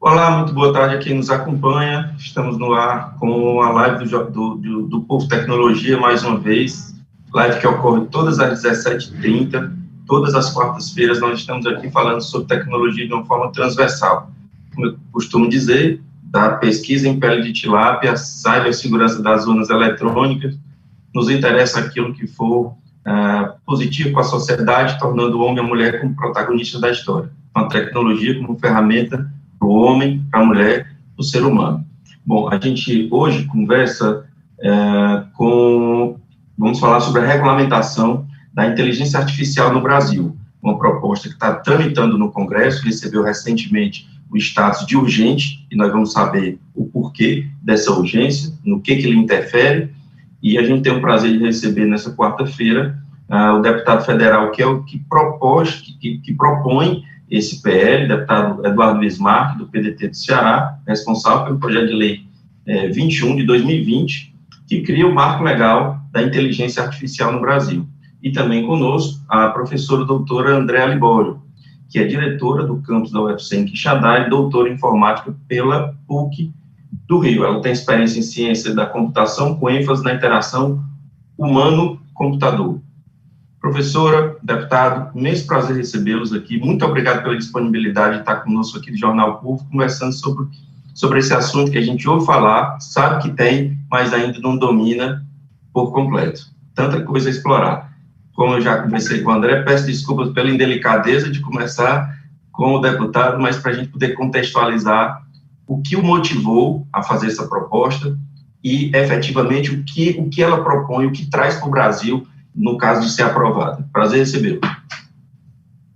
Olá, muito boa tarde a quem nos acompanha. Estamos no ar com a live do Povo Tecnologia, mais uma vez. Live que ocorre todas às 17h30, todas as quartas-feiras. Nós estamos aqui falando sobre tecnologia de uma forma transversal. Como eu costumo dizer, da pesquisa em pele de tilápia, cibersegurança das urnas eletrônicas, nos interessa aquilo que for positivo para a sociedade, tornando o homem e a mulher como protagonistas da história. A tecnologia como ferramenta para o homem, para a mulher, para o ser humano. Bom, a gente hoje conversa vamos falar sobre a regulamentação da inteligência artificial no Brasil, uma proposta que está tramitando no Congresso, recebeu recentemente o status de urgente, e nós vamos saber o porquê dessa urgência, no que ele interfere, e a gente tem o prazer de receber nessa quarta-feira o deputado federal, que é o que propõe esse PL, deputado Eduardo Bismarck, do PDT do Ceará, responsável pelo projeto de lei 21 de 2020, que cria o marco legal da inteligência artificial no Brasil. E também conosco a professora doutora Andréa Libório, que é diretora do campus da UFC em Quixadá e doutora em informática pela PUC do Rio. Ela tem experiência em ciência da computação com ênfase na interação humano-computador. Professora, deputado, imenso prazer recebê-los aqui. Muito obrigado pela disponibilidade de estar conosco aqui do Jornal Público, conversando sobre esse assunto que a gente ouve falar, sabe que tem, mas ainda não domina por completo. Tanta coisa a explorar. Como eu já conversei com o André, peço desculpas pela indelicadeza de começar com o deputado, mas para a gente poder contextualizar o que o motivou a fazer essa proposta e, efetivamente, o que ela propõe, o que traz para o Brasil, no caso de ser aprovada. Prazer recebê-lo.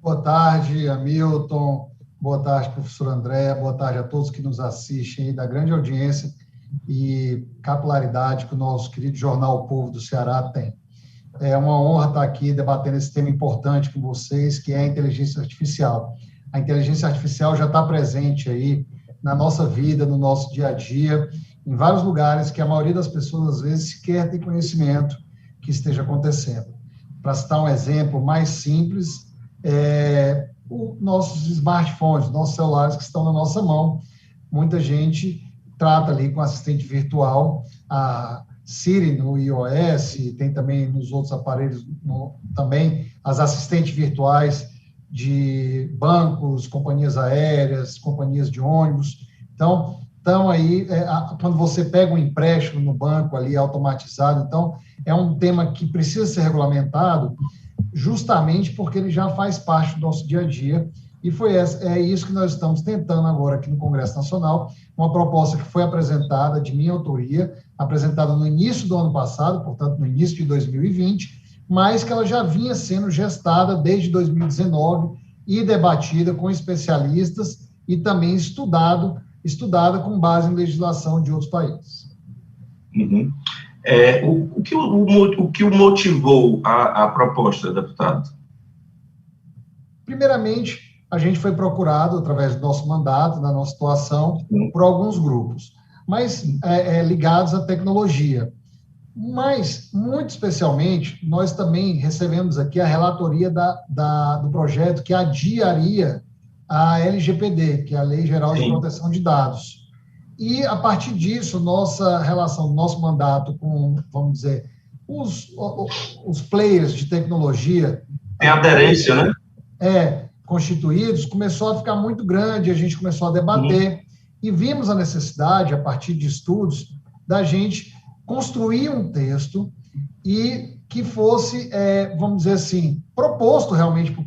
Boa tarde, Hamilton. Boa tarde, professor André. Boa tarde a todos que nos assistem aí, da grande audiência e capilaridade que o nosso querido Jornal O Povo do Ceará tem. É uma honra estar aqui debatendo esse tema importante com vocês, que é a inteligência artificial. A inteligência artificial já está presente aí na nossa vida, no nosso dia a dia, em vários lugares que a maioria das pessoas, às vezes, sequer tem conhecimento que esteja acontecendo. Para citar um exemplo mais simples, os nossos smartphones, nossos celulares que estão na nossa mão. Muita gente trata ali com assistente virtual, a Siri no iOS, tem também nos outros aparelhos, também as assistentes virtuais de bancos, companhias aéreas, companhias de ônibus. Então aí, quando você pega um empréstimo no banco ali automatizado, então é um tema que precisa ser regulamentado justamente porque ele já faz parte do nosso dia a dia, e é isso que nós estamos tentando agora aqui no Congresso Nacional, uma proposta que foi apresentada, de minha autoria, apresentada no início do ano passado, portanto, no início de 2020, mas que ela já vinha sendo gestada desde 2019 e debatida com especialistas e também estudada com base em legislação de outros países. Uhum. O que o motivou a proposta, deputado? Primeiramente, a gente foi procurado, através do nosso mandato, da nossa situação, por alguns grupos, mas ligados à tecnologia. Mas, muito especialmente, nós também recebemos aqui a relatoria do projeto que adiaria a LGPD, que é a Lei Geral de Proteção de Dados. E, a partir disso, nossa relação, nosso mandato com, vamos dizer, os players de tecnologia... Tem aderência, né? Constituídos, começou a ficar muito grande, a gente começou a debater, e vimos a necessidade, a partir de estudos, da gente construir um texto e que fosse, vamos dizer assim, proposto realmente para o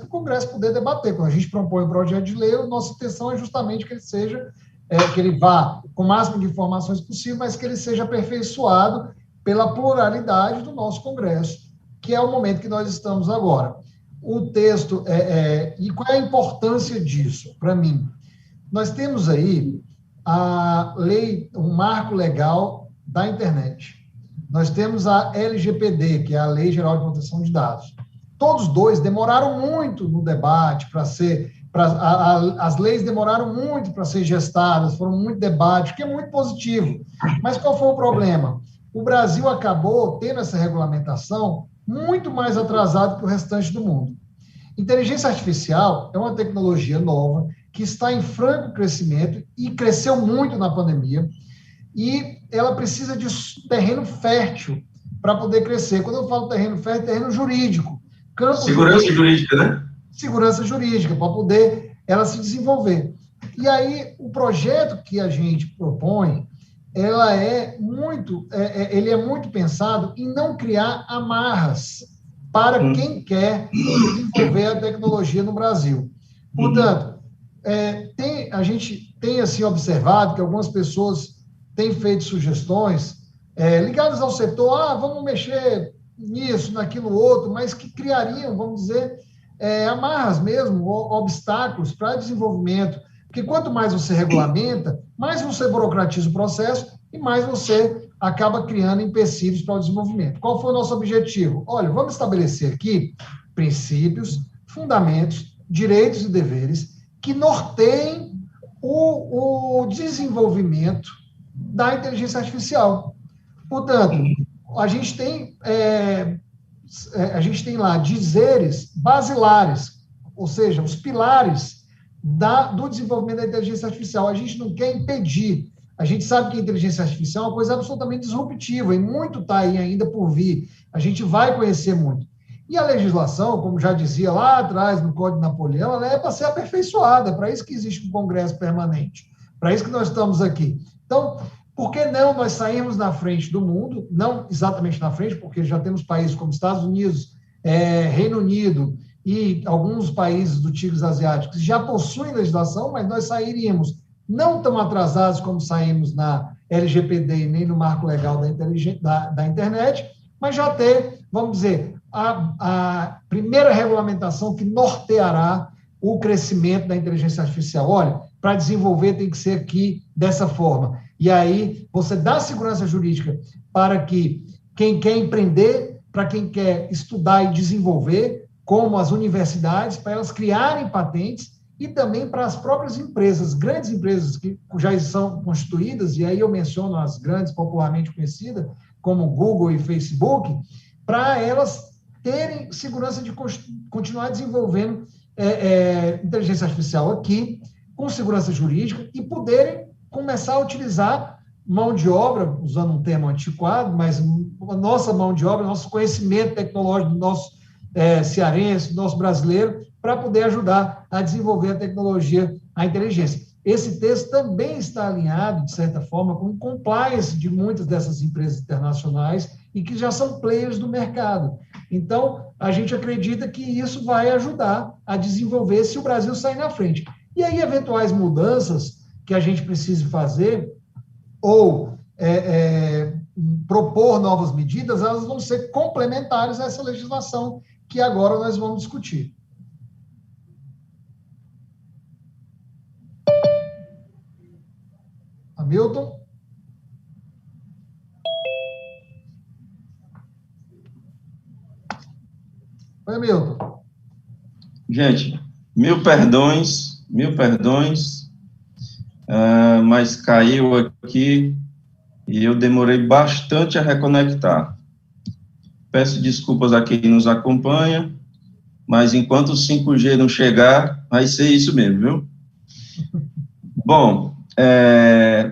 Congresso poder debater. Quando a gente propõe um projeto de lei, a nossa intenção é justamente que ele seja, que ele vá com o máximo de informações possível, mas que ele seja aperfeiçoado pela pluralidade do nosso Congresso, que é o momento que nós estamos agora. O texto, e qual é a importância disso, para mim? Nós temos aí a lei, um marco legal da internet. Nós temos a LGPD, que é a Lei Geral de Proteção de Dados. Todos dois demoraram muito no debate as leis demoraram muito para ser gestadas, foram muito debate, o que é muito positivo. Mas qual foi o problema? O Brasil acabou tendo essa regulamentação muito mais atrasado que o restante do mundo. Inteligência artificial é uma tecnologia nova que está em franco crescimento e cresceu muito na pandemia, e ela precisa de terreno fértil para poder crescer. Quando eu falo terreno fértil, terreno jurídico. Segurança jurídica, né? Segurança jurídica, para poder ela se desenvolver. E aí, o projeto que a gente propõe, ele é muito pensado em não criar amarras para quem quer desenvolver a tecnologia no Brasil. Portanto, a gente tem assim observado que algumas pessoas têm feito sugestões ligadas ao setor, vamos mexer nisso, naquilo outro, mas que criariam, vamos dizer, amarras mesmo, obstáculos para desenvolvimento. Porque quanto mais você regulamenta, mais você burocratiza o processo e mais você acaba criando empecilhos para o desenvolvimento. Qual foi o nosso objetivo? Olha, vamos estabelecer aqui princípios, fundamentos, direitos e deveres que norteiem o desenvolvimento da inteligência artificial. Portanto, a gente tem lá dizeres basilares, ou seja, os pilares do desenvolvimento da inteligência artificial. A gente não quer impedir. A gente sabe que a inteligência artificial é uma coisa absolutamente disruptiva e muito está aí ainda por vir. A gente vai conhecer muito. E a legislação, como já dizia lá atrás no Código de Napoleão, ela é para ser aperfeiçoada, para isso que existe um Congresso permanente, para isso que nós estamos aqui. Então, por que não nós sairmos na frente do mundo, não exatamente na frente, porque já temos países como Estados Unidos, Reino Unido e alguns países do Tigres Asiáticos que já possuem legislação, mas nós sairíamos não tão atrasados como saímos na LGPD e nem no marco legal da internet, mas já ter, vamos dizer, a primeira regulamentação que norteará o crescimento da inteligência artificial. Olha, para desenvolver tem que ser aqui dessa forma. E aí você dá segurança jurídica para que quem quer empreender, para quem quer estudar e desenvolver, como as universidades, para elas criarem patentes, e também para as próprias empresas, grandes empresas que já são constituídas, e aí eu menciono as grandes popularmente conhecidas, como Google e Facebook, para elas terem segurança de continuar desenvolvendo inteligência artificial aqui, com segurança jurídica, e poderem começar a utilizar mão de obra, usando um termo antiquado, mas a nossa mão de obra, nosso conhecimento tecnológico do nosso cearense, do nosso brasileiro, para poder ajudar a desenvolver a tecnologia, a inteligência. Esse texto também está alinhado, de certa forma, com o compliance de muitas dessas empresas internacionais e que já são players do mercado. Então, a gente acredita que isso vai ajudar a desenvolver se o Brasil sair na frente. E aí, eventuais mudanças que a gente precise fazer, ou propor novas medidas, elas vão ser complementares a essa legislação que agora nós vamos discutir. Hamilton? Oi, Hamilton. Gente, mil perdões, mas caiu aqui e eu demorei bastante a reconectar. Peço desculpas a quem nos acompanha, mas enquanto o 5G não chegar, vai ser isso mesmo, viu? Bom,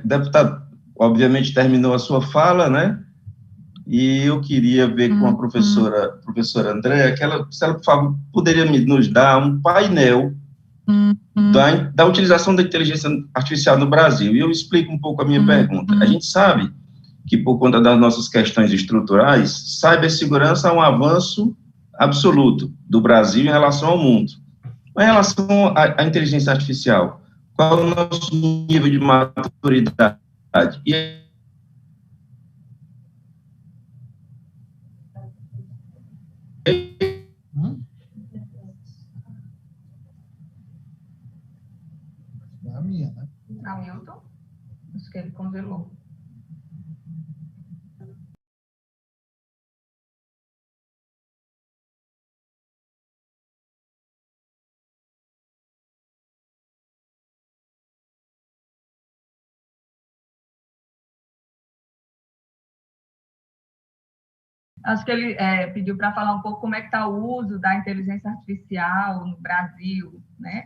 deputado, obviamente terminou a sua fala, né? E eu queria ver com a professora Andréa, se ela, por favor, poderia nos dar um painel da utilização da inteligência artificial no Brasil. E eu explico um pouco a minha pergunta. A gente sabe que, por conta das nossas questões estruturais, cibersegurança é um avanço absoluto do Brasil em relação ao mundo. Em relação à inteligência artificial, qual é o nosso nível de maturidade? E É a minha, né? Hamilton? Acho que ele congelou. Acho que ele pediu para falar um pouco como é que está o uso da inteligência artificial no Brasil, né?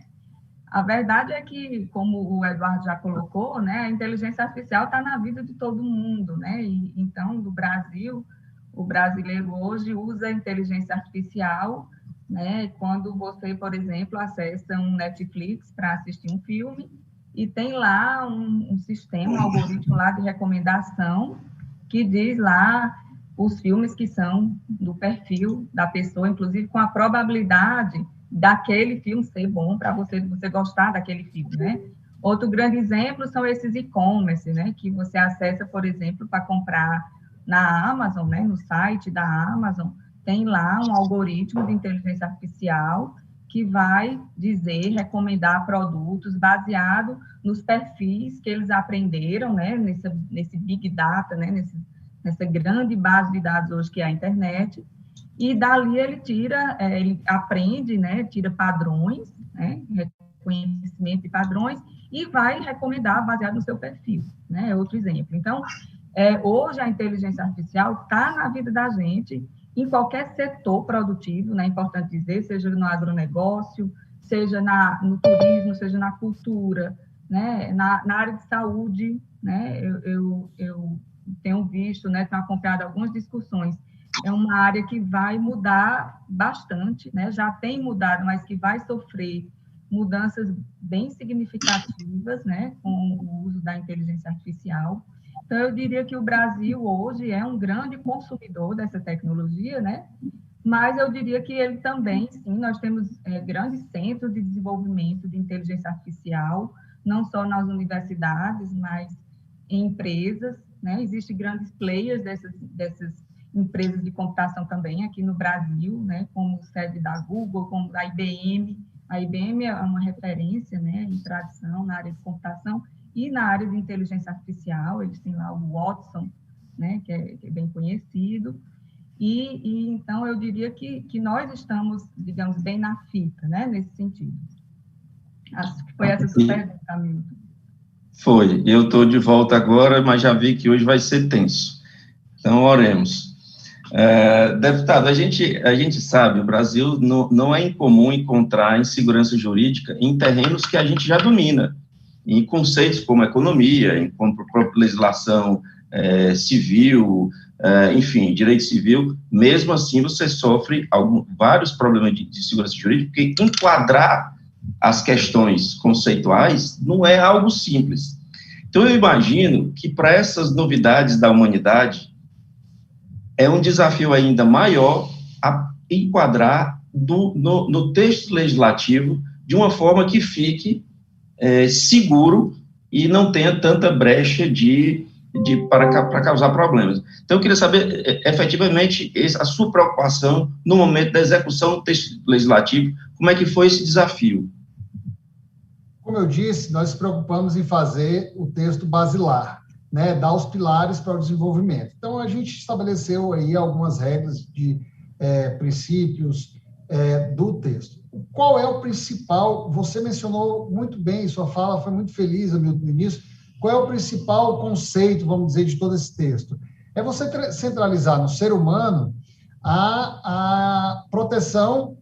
A verdade é que, como o Eduardo já colocou, né, a inteligência artificial está na vida de todo mundo, né? E, então, no Brasil, o brasileiro hoje usa a inteligência artificial, né? Quando você, por exemplo, acessa um Netflix para assistir um filme e tem lá um sistema, um algoritmo lá de recomendação que diz lá os filmes que são do perfil da pessoa, inclusive com a probabilidade daquele filme ser bom para você gostar daquele filme, né? Outro grande exemplo são esses e-commerce, né? Que você acessa, por exemplo, para comprar na Amazon, né? No site da Amazon, tem lá um algoritmo de inteligência artificial que vai dizer, recomendar produtos baseado nos perfis que eles aprenderam, né? Nesse Big Data, né? Nessa grande base de dados hoje que é a internet. E dali ele aprende, né, tira padrões, né, reconhecimento de padrões, e vai recomendar baseado no seu perfil, né, é outro exemplo. Então, hoje a inteligência artificial está na vida da gente, em qualquer setor produtivo, né, é importante dizer, seja no agronegócio, seja no turismo, seja na cultura, né, na área de saúde, né, eu tenho visto, né, tenho acompanhado algumas discussões. É uma área que vai mudar bastante, né? Já tem mudado, mas que vai sofrer mudanças bem significativas, né? Com o uso da inteligência artificial. Então, eu diria que o Brasil hoje é um grande consumidor dessa tecnologia, né? Mas eu diria que ele também, sim, nós temos grandes centros de desenvolvimento de inteligência artificial, não só nas universidades, mas em empresas, né? Existem grandes players dessas empresas de computação também aqui no Brasil, né, como sede da Google, como da IBM. A IBM é uma referência, né, em tradição na área de computação e na área de inteligência artificial. Eles têm lá o Watson, né, que é bem conhecido. E então eu diria que nós estamos, digamos, bem na fita, né, nesse sentido. Acho que foi essa sua pergunta, Hamilton. Foi. Eu estou de volta agora, mas já vi que hoje vai ser tenso. Então, oremos. Deputado, a gente sabe, o Brasil não é incomum encontrar insegurança jurídica em terrenos que a gente já domina, em conceitos como economia, como própria legislação civil, enfim, direito civil. Mesmo assim, você sofre vários problemas de segurança jurídica, porque enquadrar as questões conceituais não é algo simples. Então, eu imagino que para essas novidades da humanidade, é um desafio ainda maior a enquadrar no texto legislativo de uma forma que fique seguro e não tenha tanta brecha para causar problemas. Então, eu queria saber, efetivamente, a sua preocupação no momento da execução do texto legislativo, como é que foi esse desafio? Como eu disse, nós nos preocupamos em fazer o texto basilar, né, dar os pilares para o desenvolvimento. Então, a gente estabeleceu aí algumas regras de princípios do texto. Qual é o principal? Você mencionou muito bem, sua fala foi muito feliz, Hamilton, no início. Qual é o principal conceito, vamos dizer, de todo esse texto? É você centralizar no ser humano a proteção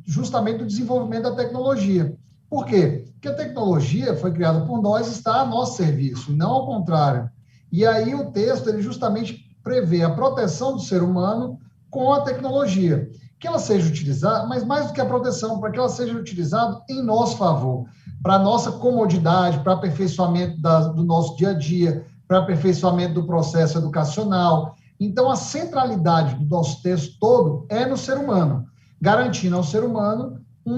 justamente do desenvolvimento da tecnologia. Por quê? Porque a tecnologia foi criada por nós e está a nosso serviço, não ao contrário. E aí o texto, ele justamente prevê a proteção do ser humano com a tecnologia. Que ela seja utilizada, mas mais do que a proteção, para que ela seja utilizada em nosso favor, para a nossa comodidade, para aperfeiçoamento do nosso dia a dia, para aperfeiçoamento do processo educacional. Então, a centralidade do nosso texto todo é no ser humano, garantindo ao ser humano uma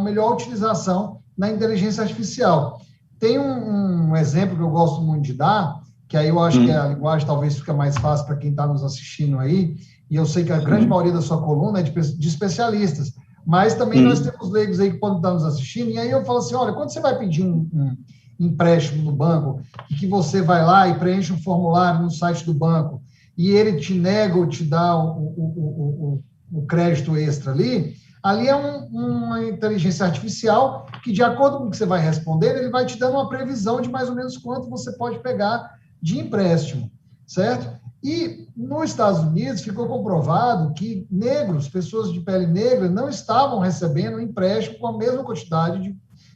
melhor utilização na inteligência artificial. Tem um exemplo que eu gosto muito de dar, que aí eu acho que a linguagem talvez fica mais fácil para quem está nos assistindo aí, e eu sei que a grande maioria da sua coluna é de especialistas, mas também nós temos leigos aí que podem estar nos assistindo, e aí eu falo assim, olha, quando você vai pedir um empréstimo no banco, e que você vai lá e preenche um formulário no site do banco, e ele te nega ou te dá o crédito extra ali é uma inteligência artificial que, de acordo com o que você vai responder, ele vai te dando uma previsão de mais ou menos quanto você pode pegar de empréstimo, certo? E nos Estados Unidos ficou comprovado que negros, pessoas de pele negra, não estavam recebendo empréstimo com a mesma quantidade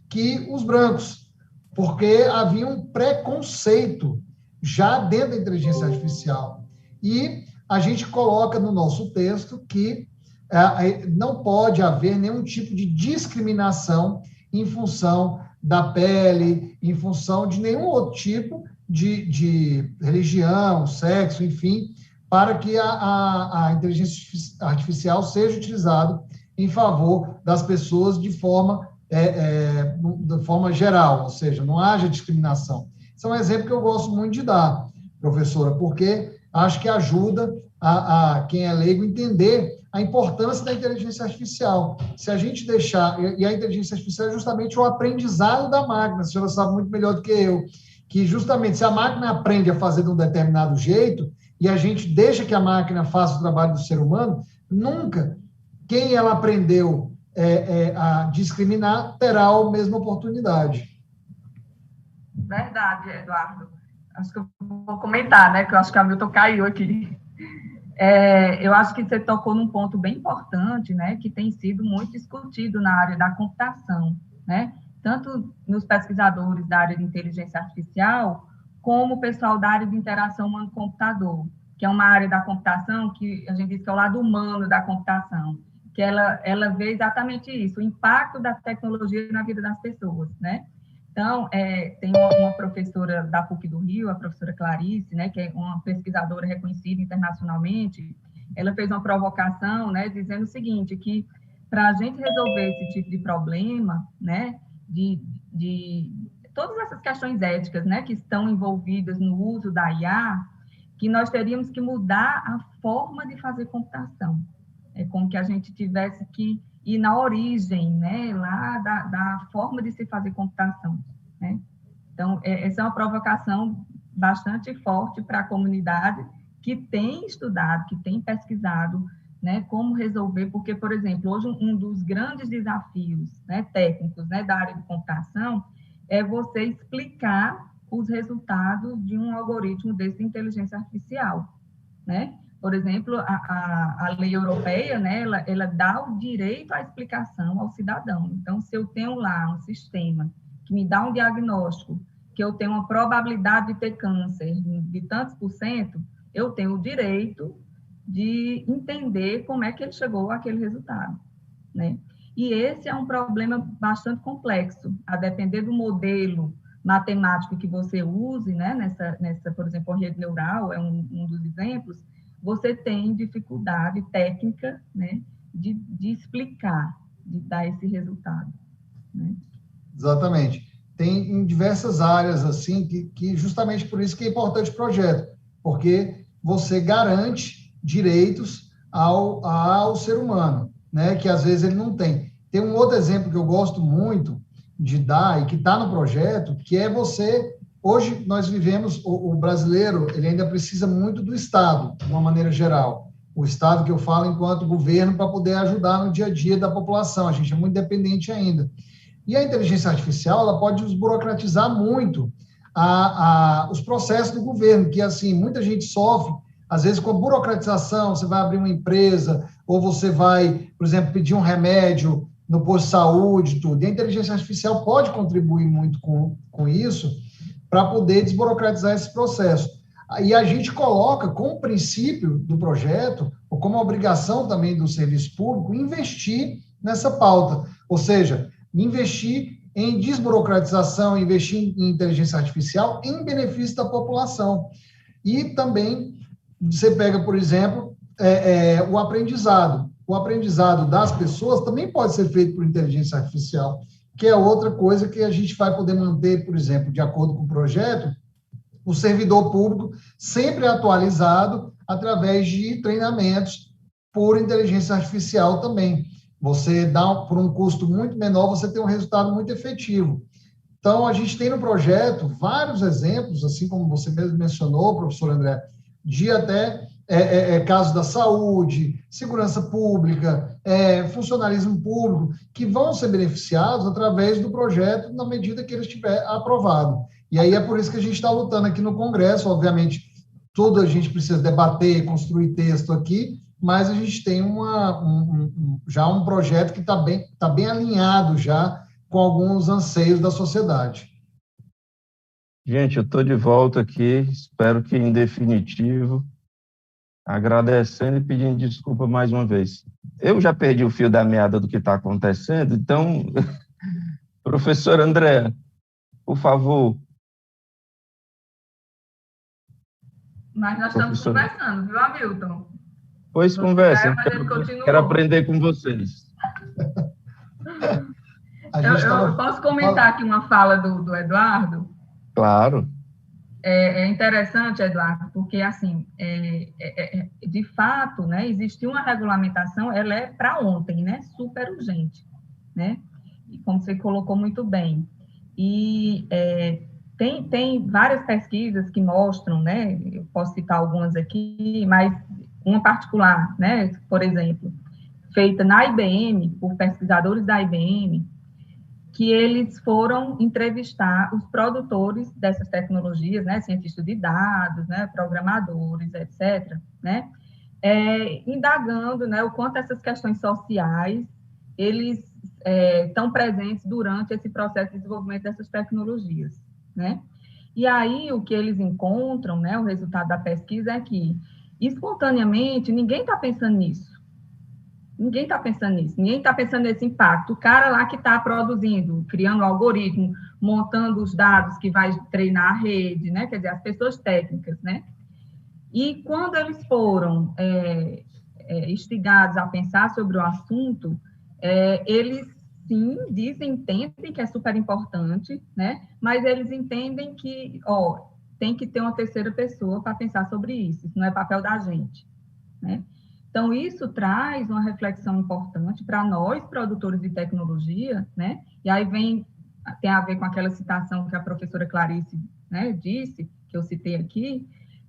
que os brancos, porque havia um preconceito já dentro da inteligência artificial. E a gente coloca no nosso texto que não pode haver nenhum tipo de discriminação em função da pele, em função de nenhum outro tipo de religião, sexo, enfim, para que a inteligência artificial seja utilizada em favor das pessoas de forma geral, ou seja, não haja discriminação. Esse é um exemplo que eu gosto muito de dar, professora, porque acho que ajuda a quem é leigo entender a importância da inteligência artificial. Se a gente deixar... E a inteligência artificial é justamente o aprendizado da máquina, a senhora sabe muito melhor do que eu, que justamente se a máquina aprende a fazer de um determinado jeito e a gente deixa que a máquina faça o trabalho do ser humano, nunca quem ela aprendeu a discriminar terá a mesma oportunidade. Verdade, Eduardo. Acho que eu vou comentar, né? Que eu acho que a Milton caiu aqui. Eu acho que você tocou num ponto bem importante, né? Que tem sido muito discutido na área da computação, né? Tanto nos pesquisadores da área de inteligência artificial, como o pessoal da área de interação humano-computador, que é uma área da computação que a gente diz que é o lado humano da computação, que ela vê exatamente isso, o impacto da tecnologia na vida das pessoas, né? Então, tem uma professora da PUC do Rio, a professora Clarice, né, que é uma pesquisadora reconhecida internacionalmente, ela fez uma provocação, né, dizendo o seguinte, que para a gente resolver esse tipo de problema, né, de todas essas questões éticas, né, que estão envolvidas no uso da IA, que nós teríamos que mudar a forma de fazer computação. É como que a gente tivesse que ir na origem, né, lá da forma de se fazer computação, né? Então, essa é uma provocação bastante forte para a comunidade que tem estudado, que tem pesquisado, né, como resolver, porque, por exemplo, hoje um dos grandes desafios, né, técnicos, né, da área de computação é você explicar os resultados de um algoritmo de inteligência artificial, né? Por exemplo, a lei europeia, né, ela dá o direito à explicação ao cidadão. Então, se eu tenho lá um sistema que me dá um diagnóstico, que eu tenho uma probabilidade de ter câncer de tantos %, eu tenho o direito de entender como é que ele chegou àquele resultado, né? E esse é um problema bastante complexo, a depender do modelo matemático que você use, né, nessa, por exemplo, a rede neural é um dos exemplos, você tem dificuldade técnica, né, de explicar, de dar esse resultado, né? Exatamente. Tem em diversas áreas, assim, que justamente por isso que é importante o projeto, porque você garante direitos ao ser humano, né, que às vezes ele não tem. Tem um outro exemplo que eu gosto muito de dar e que está no projeto, que é você... Hoje, nós vivemos, o brasileiro, ele ainda precisa muito do Estado, de uma maneira geral. O Estado que eu falo enquanto governo, para poder ajudar no dia a dia da população. A gente é muito dependente ainda. E a inteligência artificial, ela pode desburocratizar muito os processos do governo, que, assim, muita gente sofre, às vezes, com a burocratização, você vai abrir uma empresa, ou você vai, por exemplo, pedir um remédio no posto de saúde, tudo. E a inteligência artificial pode contribuir muito com isso, para poder desburocratizar esse processo. E a gente coloca como princípio do projeto, ou como obrigação também do serviço público, investir nessa pauta, ou seja, investir em desburocratização, investir em inteligência artificial em benefício da população. E também, você pega, por exemplo, o aprendizado. O aprendizado das pessoas também pode ser feito por inteligência artificial, que é outra coisa que a gente vai poder manter, por exemplo, de acordo com o projeto, o servidor público sempre atualizado através de treinamentos por inteligência artificial também. Você dá, por um custo muito menor, você tem um resultado muito efetivo. Então, a gente tem no projeto vários exemplos, assim como você mesmo mencionou, professor André, de até casos da saúde, segurança pública, funcionalismo público, que vão ser beneficiados através do projeto na medida que ele estiver aprovado. E aí é por isso que a gente está lutando aqui no Congresso, obviamente, tudo a gente precisa debater, construir texto aqui, mas a gente tem já um projeto que tá bem alinhado já com alguns anseios da sociedade. Gente, eu estou de volta aqui, espero que em definitivo, agradecendo e pedindo desculpa mais uma vez. Eu já perdi o fio da meada do que está acontecendo, então, professor André, por favor. Mas nós estamos conversando, viu, Hamilton? Pois conversa, quero aprender com vocês. Eu posso comentar aqui uma fala do Eduardo? Claro. É interessante, Eduardo, porque, assim, de fato, né, existe uma regulamentação, ela é para ontem, né, super urgente, né, e como você colocou muito bem. E tem várias pesquisas que mostram, né, eu posso citar algumas aqui, mas uma particular, né, por exemplo, feita na IBM, por pesquisadores da IBM, que eles foram entrevistar os produtores dessas tecnologias, né, cientistas de dados, né, programadores, etc., né, indagando, né, o quanto essas questões sociais, eles estão presentes durante esse processo de desenvolvimento dessas tecnologias, né. E aí, o que eles encontram, né, o resultado da pesquisa é que, espontaneamente, ninguém está pensando nisso. Ninguém está pensando nisso, ninguém está pensando nesse impacto. O cara lá que está produzindo, criando o algoritmo, montando os dados que vai treinar a rede, né? Quer dizer, as pessoas técnicas, né? E quando eles foram instigados a pensar sobre o assunto, eles, sim, entendem que é super importante, né? Mas eles entendem que, tem que ter uma terceira pessoa para pensar sobre isso não é papel da gente, né? Então, isso traz uma reflexão importante para nós, produtores de tecnologia, né? E aí tem a ver com aquela citação que a professora Clarice, né, disse, que eu citei aqui,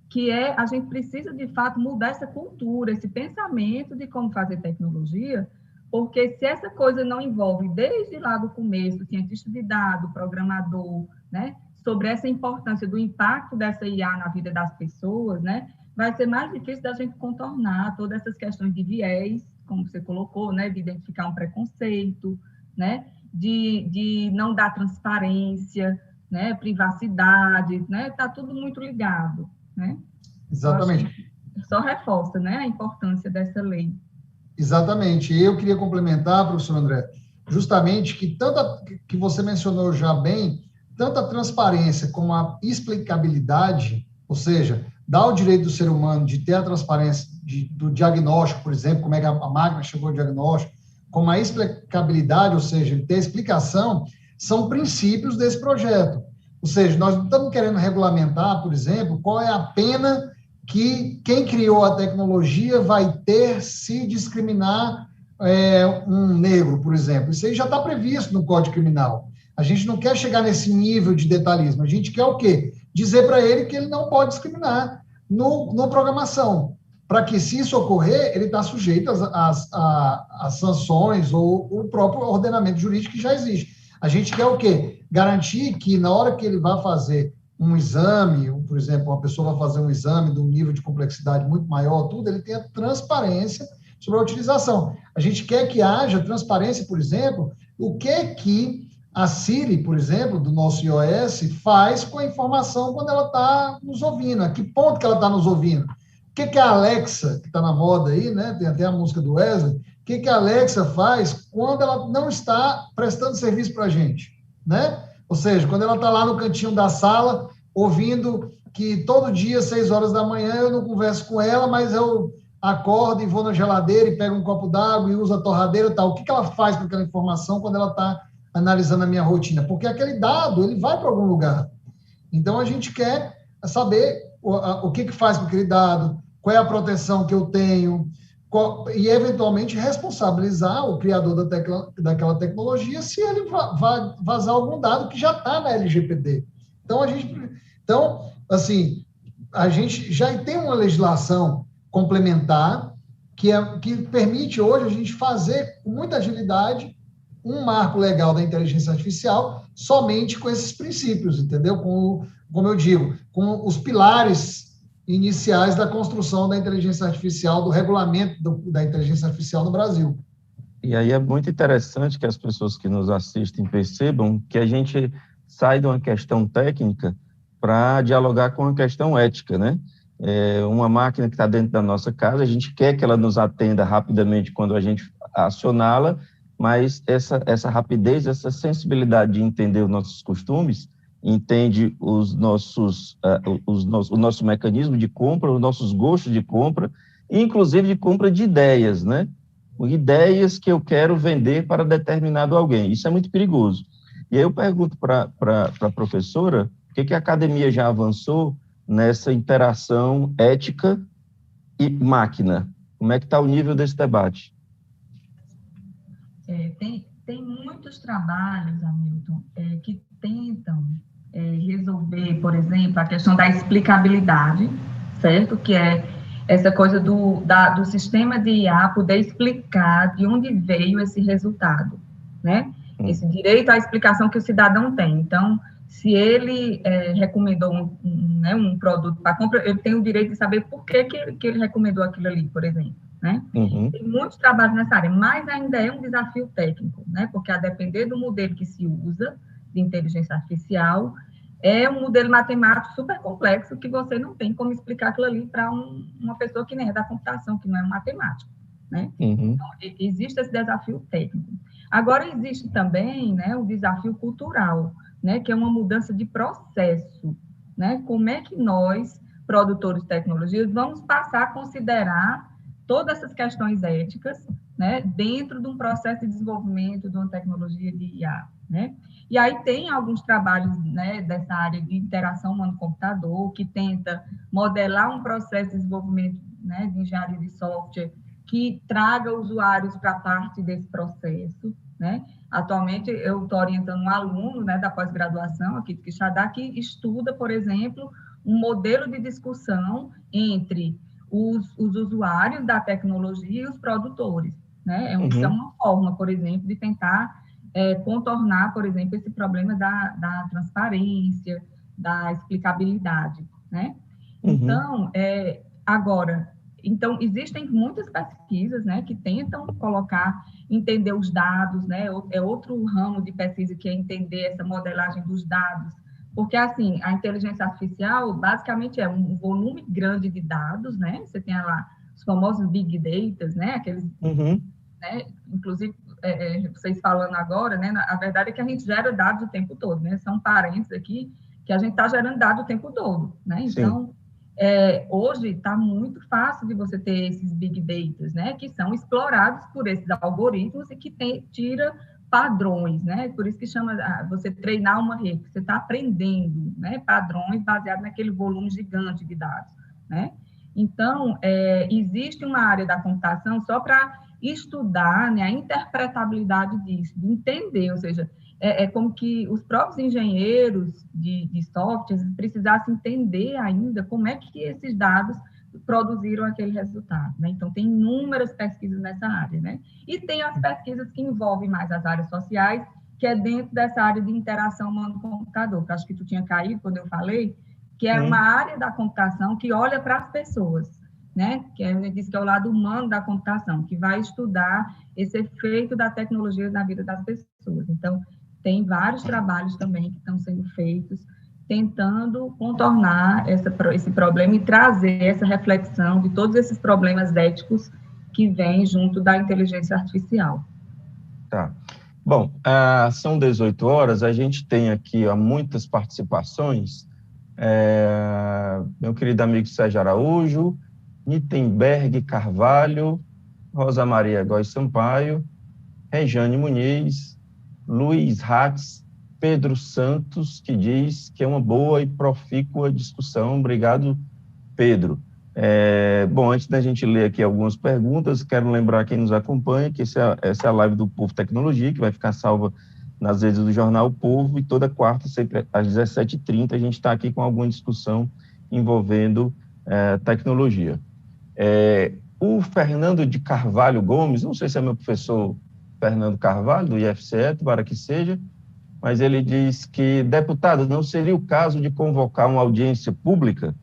que a gente precisa, de fato, mudar essa cultura, esse pensamento de como fazer tecnologia, porque se essa coisa não envolve, desde lá do começo, cientista de dados, programador, né, sobre essa importância do impacto dessa IA na vida das pessoas, né, vai ser mais difícil da gente contornar todas essas questões de viés, como você colocou, né, de identificar um preconceito, né, de não dar transparência, né, privacidade, né, está tudo muito ligado, né? Exatamente. Só reforça, né, a importância dessa lei. Exatamente. E eu queria complementar, professor André, justamente que você mencionou já bem, tanto a transparência como a explicabilidade, ou seja, dá o direito do ser humano de ter a transparência do diagnóstico, por exemplo, como é que a máquina chegou ao diagnóstico, como a explicabilidade, ou seja, ter explicação, são princípios desse projeto. Ou seja, nós não estamos querendo regulamentar, por exemplo, qual é a pena que quem criou a tecnologia vai ter se discriminar um negro, por exemplo. Isso aí já está previsto no Código Criminal. A gente não quer chegar nesse nível de detalhismo. A gente quer o quê? Dizer para ele que ele não pode discriminar no programação, para que, se isso ocorrer, ele está sujeito às sanções ou o próprio ordenamento jurídico que já existe. A gente quer o quê? Garantir que, na hora que ele vai fazer um exame, por exemplo, uma pessoa vai fazer um exame de um nível de complexidade muito maior, tudo, ele tenha transparência sobre a utilização. A gente quer que haja transparência, por exemplo, o que a Siri, por exemplo, do nosso iOS, faz com a informação quando ela está nos ouvindo, a que ponto que ela está nos ouvindo. O que a Alexa, que está na moda aí, né? Tem até a música do Wesley, o que a Alexa faz quando ela não está prestando serviço para a gente, né? Ou seja, quando ela está lá no cantinho da sala, ouvindo que todo dia, 6 horas da manhã, eu não converso com ela, mas eu acordo e vou na geladeira e pego um copo d'água e uso a torradeira e tal. O que ela faz com aquela informação quando ela está analisando a minha rotina? Porque aquele dado, ele vai para algum lugar. Então, a gente quer saber o que faz com aquele dado, qual é a proteção que eu tenho, e, eventualmente, responsabilizar o criador daquela tecnologia se ele vai vazar algum dado que já está na LGPD. Então, assim, a gente já tem uma legislação complementar que permite hoje a gente fazer com muita agilidade um marco legal da inteligência artificial somente com esses princípios, entendeu? Como eu digo, com os pilares iniciais da construção da inteligência artificial, do regulamento da inteligência artificial no Brasil. E aí é muito interessante que as pessoas que nos assistem percebam que a gente sai de uma questão técnica para dialogar com uma questão ética, né? Uma máquina que está dentro da nossa casa, a gente quer que ela nos atenda rapidamente quando a gente acioná-la, mas essa rapidez, essa sensibilidade de entender os nossos costumes, entende o nosso mecanismo de compra, os nossos gostos de compra, inclusive de compra de ideias, né? Ideias que eu quero vender para determinado alguém. Isso é muito perigoso. E aí eu pergunto para a professora o que a academia já avançou nessa interação ética e máquina. Como é que está o nível desse debate? Tem muitos trabalhos, Hamilton, que tentam resolver, por exemplo, a questão da explicabilidade, certo? Que é essa coisa do sistema de IA poder explicar de onde veio esse resultado, né? Esse direito à explicação que o cidadão tem. Então, se ele recomendou um produto para compra, ele tem o direito de saber por que ele recomendou aquilo ali, por exemplo, né? Tem muitos trabalhos nessa área, mas ainda é um desafio técnico, né? Porque a depender do modelo que se usa de inteligência artificial, é um modelo matemático super complexo que você não tem como explicar aquilo ali para uma pessoa que nem é da computação, que não é um matemático, né? Então, existe esse desafio técnico. Agora, existe também, né, o desafio cultural, né, que é uma mudança de processo, né? Como é que nós, produtores de tecnologias, vamos passar a considerar todas essas questões éticas, né, dentro de um processo de desenvolvimento de uma tecnologia de IA, né? E aí tem alguns trabalhos, né, dessa área de interação humano-computador, que tenta modelar um processo de desenvolvimento, né, de engenharia de software que traga usuários para parte desse processo, né? Atualmente, eu estou orientando um aluno, né, da pós-graduação aqui de Quixadá, que estuda, por exemplo, um modelo de discussão entre os usuários da tecnologia e os produtores, né? Isso é uma forma, por exemplo, de tentar contornar, por exemplo, esse problema da transparência, da explicabilidade, né? Então, então, existem muitas pesquisas, né, que tentam entender os dados, né? É outro ramo de pesquisa que é entender essa modelagem dos dados, porque, assim, a inteligência artificial, basicamente, é um volume grande de dados, né? Você tem lá os famosos big data, né? Aqueles, né? Inclusive, vocês falando agora, né? A verdade é que a gente gera dados o tempo todo, né? São parênteses aqui que a gente está gerando dados o tempo todo, né? Então, hoje está muito fácil de você ter esses big data, né? Que são explorados por esses algoritmos e que tira padrões, né? Por isso que chama você treinar uma rede, você está aprendendo, né? Padrões baseados naquele volume gigante de dados, né? Então, existe uma área da computação só para estudar, né, a interpretabilidade disso, de entender, ou seja, é como que os próprios engenheiros de softwares precisassem entender ainda como é que esses dados produziram aquele resultado, né? Então, tem inúmeras pesquisas nessa área, né? E tem as pesquisas que envolvem mais as áreas sociais, que é dentro dessa área de interação humano-computador, que acho que tu tinha caído quando eu falei, que é uma área da computação que olha para as pessoas, né? Que a gente diz que é o lado humano da computação, que vai estudar esse efeito da tecnologia na vida das pessoas. Então, tem vários trabalhos também que estão sendo feitos tentando contornar esse problema e trazer essa reflexão de todos esses problemas éticos que vêm junto da inteligência artificial. Tá. Bom, são 18 horas, a gente tem aqui muitas participações. Meu querido amigo Sérgio Araújo, Nittenberg Carvalho, Rosa Maria Góes Sampaio, Rejane Muniz, Luiz Hatz, Pedro Santos, que diz que é uma boa e profícua discussão. Obrigado, Pedro. Bom, antes da gente ler aqui algumas perguntas, quero lembrar quem nos acompanha que essa é a live do Povo Tecnologia, que vai ficar salva nas redes do Jornal o Povo, e toda quarta, sempre às 17h30, a gente está aqui com alguma discussão envolvendo tecnologia. O Fernando de Carvalho Gomes, não sei se é meu professor Fernando Carvalho, do IFCE, para que seja, mas ele diz que, deputado, não seria o caso de convocar uma audiência pública?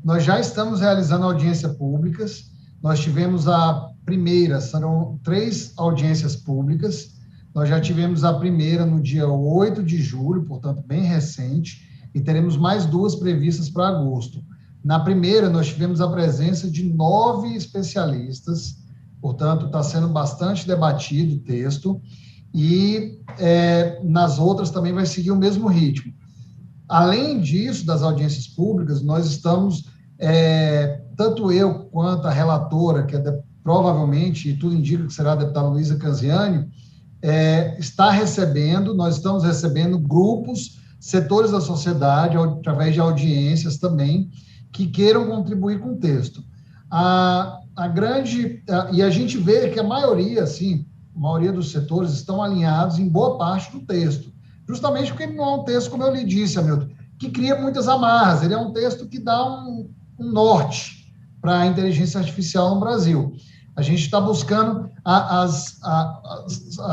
nós já estamos realizando audiências públicas, nós tivemos a primeira, serão 3 audiências públicas, nós já tivemos a primeira no dia 8 de julho, portanto, bem recente, e teremos mais 2 previstas para agosto. Na primeira, nós tivemos a presença de 9 especialistas, portanto, está sendo bastante debatido o texto, e nas outras também vai seguir o mesmo ritmo. Além disso, das audiências públicas, nós estamos, tanto eu quanto a relatora, que provavelmente, e tudo indica que será a deputada Luísa Canziani, nós estamos recebendo grupos, setores da sociedade, através de audiências também, que queiram contribuir com o texto. E a gente vê que a maioria dos setores estão alinhados em boa parte do texto, justamente porque ele não é um texto, como eu lhe disse, Hamilton, que cria muitas amarras, ele é um texto que dá um norte para a inteligência artificial no Brasil. A gente está buscando as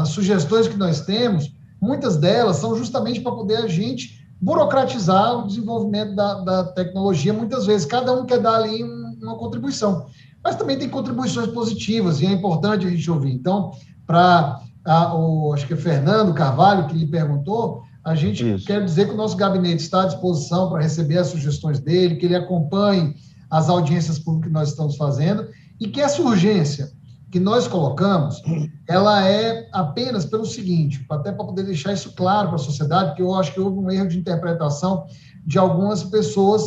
sugestões que nós temos, muitas delas são justamente para poder a gente burocratizar o desenvolvimento da tecnologia. Muitas vezes, cada um quer dar ali uma contribuição, mas também tem contribuições positivas, e é importante a gente ouvir. Então, acho que é Fernando Carvalho que lhe perguntou, a gente quer dizer que o nosso gabinete está à disposição para receber as sugestões dele, que ele acompanhe as audiências públicas que nós estamos fazendo, e que essa urgência que nós colocamos, ela é apenas pelo seguinte, até para poder deixar isso claro para a sociedade, porque eu acho que houve um erro de interpretação de algumas pessoas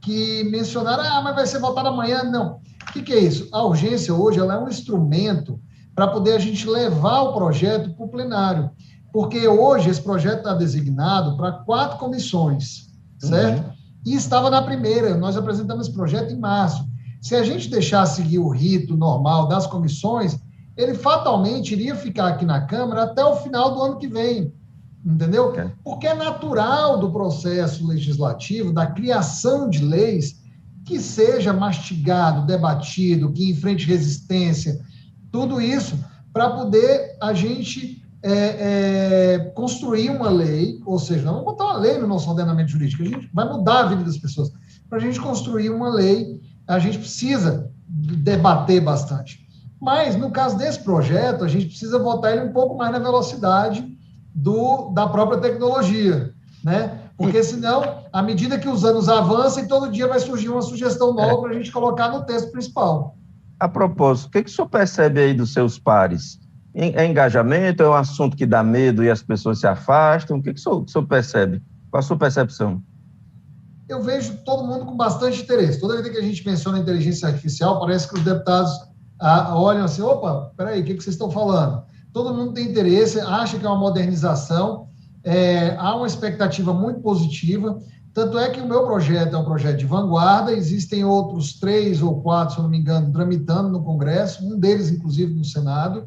que mencionaram, mas vai ser votado amanhã. Não. O que é isso? A urgência hoje, ela é um instrumento para poder a gente levar o projeto para o plenário, porque hoje esse projeto está designado para 4 comissões, certo? E estava na primeira, nós apresentamos esse projeto em março. Se a gente deixar seguir o rito normal das comissões, ele fatalmente iria ficar aqui na Câmara até o final do ano que vem, entendeu? Porque é natural do processo legislativo, da criação de leis, que seja mastigado, debatido, que enfrente resistência, tudo isso para poder a gente construir uma lei, ou seja, não vamos botar uma lei no nosso ordenamento jurídico, a gente vai mudar a vida das pessoas. Para a gente construir uma lei, a gente precisa debater bastante. Mas, no caso desse projeto, a gente precisa botar ele um pouco mais na velocidade da própria tecnologia, né? Porque, senão, à medida que os anos avançam, todo dia vai surgir uma sugestão nova para a gente colocar no texto principal. A propósito, o que o senhor percebe aí dos seus pares? É engajamento? É um assunto que dá medo e as pessoas se afastam? O que o senhor percebe? Qual a sua percepção? Eu vejo todo mundo com bastante interesse. Toda vez que a gente menciona inteligência artificial, parece que os deputados olham assim, opa, peraí, o que vocês estão falando? Todo mundo tem interesse, acha que é uma modernização, há uma expectativa muito positiva, tanto é que o meu projeto é um projeto de vanguarda, existem outros 3 ou 4, se eu não me engano, tramitando no Congresso, um deles, inclusive, no Senado,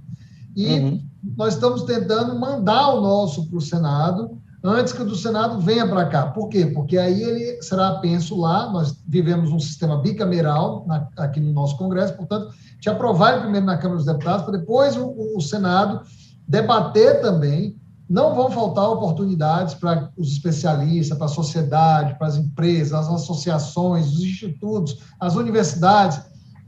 e nós estamos tentando mandar o nosso para o Senado, antes que o do Senado venha para cá. Por quê? Porque aí ele será apenso lá, nós vivemos um sistema bicameral aqui no nosso Congresso, portanto, te aprovar ele primeiro na Câmara dos Deputados, para depois o Senado debater também. Não vão faltar oportunidades para os especialistas, para a sociedade, para as empresas, as associações, os institutos, as universidades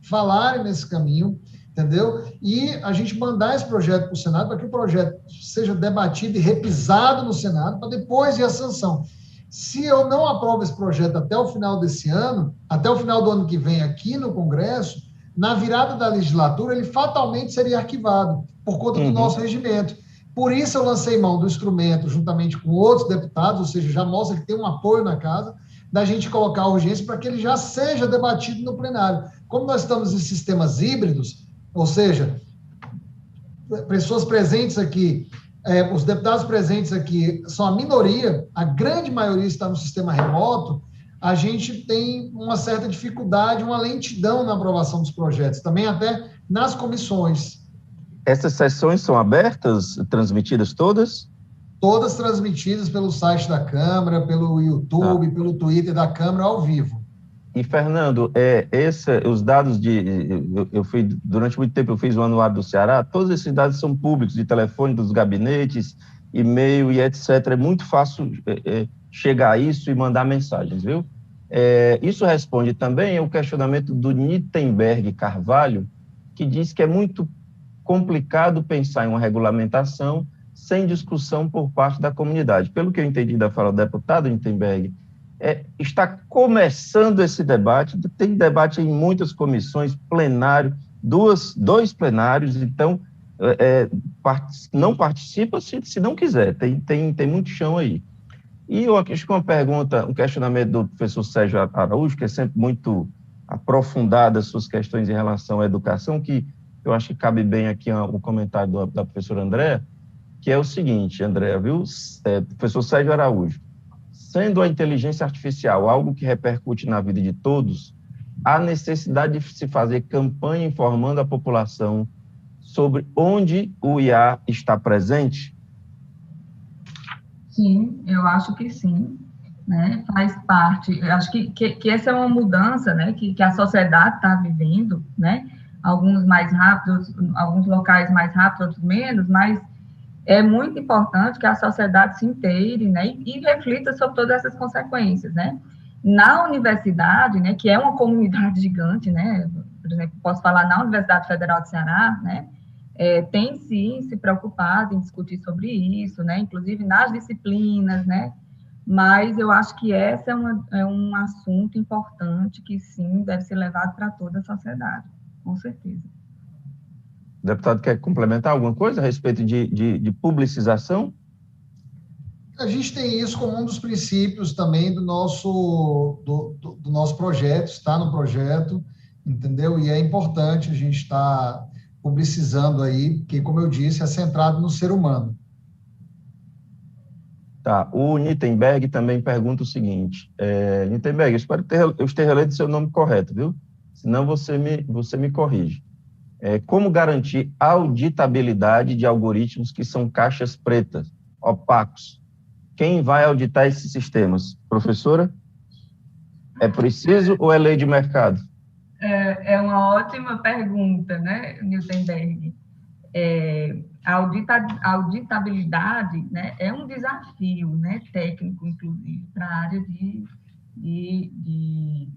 falarem nesse caminho, entendeu? E a gente mandar esse projeto para o Senado, para que o projeto seja debatido e repisado no Senado, para depois ir à sanção. Se eu não aprovo esse projeto até o final desse ano, até o final do ano que vem aqui no Congresso, na virada da legislatura, ele fatalmente seria arquivado, por conta do nosso regimento. Por isso eu lancei mão do instrumento, juntamente com outros deputados, ou seja, já mostra que tem um apoio na casa, da gente colocar a urgência para que ele já seja debatido no plenário. Como nós estamos em sistemas híbridos, ou seja, pessoas presentes aqui, os deputados presentes aqui são a minoria, a grande maioria está no sistema remoto, a gente tem uma certa dificuldade, uma lentidão na aprovação dos projetos, também até nas comissões. Essas sessões são abertas, transmitidas todas? Todas transmitidas pelo site da Câmara, pelo YouTube, pelo Twitter da Câmara, ao vivo. E, Fernando, os dados durante muito tempo eu fiz o Anuário do Ceará, todos esses dados são públicos, de telefone dos gabinetes, e-mail e etc. É muito fácil chegar a isso e mandar mensagens, viu? Isso responde também ao questionamento do Nittenberg Carvalho, que diz que é muito complicado pensar em uma regulamentação sem discussão por parte da comunidade. Pelo que eu entendi da fala do deputado Nittenberg, está começando esse debate, tem debate em muitas comissões, plenário, dois plenários, então não participa se não quiser, tem muito chão aí. E eu acho que uma pergunta, um questionamento do professor Sérgio Araújo, que é sempre muito aprofundado as suas questões em relação à educação, que eu acho que cabe bem aqui o comentário da professora Andréa, que é o seguinte, Andréa, viu? Professor Sérgio Araújo, sendo a inteligência artificial algo que repercute na vida de todos, há necessidade de se fazer campanha informando a população sobre onde o IA está presente? Sim, eu acho que sim, né? Faz parte. Eu acho que essa é uma mudança, né? Que a sociedade está vivendo, né? Alguns mais rápidos, alguns locais mais rápidos, outros menos, mas é muito importante que a sociedade se inteire, né? E reflita sobre todas essas consequências, né? Na universidade, né? Que é uma comunidade gigante, né? Por exemplo, posso falar na Universidade Federal do Ceará, né? Tem sim se preocupado em discutir sobre isso, né? Inclusive nas disciplinas, né? Mas eu acho que esse é um assunto importante que sim deve ser levado para toda a sociedade, com certeza. O deputado quer complementar alguma coisa a respeito de publicização? A gente tem isso como um dos princípios também do nosso projeto, está no projeto, entendeu? E é importante a gente estar publicizando aí, porque, como eu disse, é centrado no ser humano. Tá, o Nittenberg também pergunta o seguinte, Nittenberg, eu espero que eu esteja lendo seu nome correto, viu? Senão você me corrige. Como garantir a auditabilidade de algoritmos que são caixas pretas, opacos? Quem vai auditar esses sistemas? Professora? É preciso ou é lei de mercado? É uma ótima pergunta, né, Nittenberg? A auditabilidade, né, é um desafio, né, técnico, inclusive, para a área de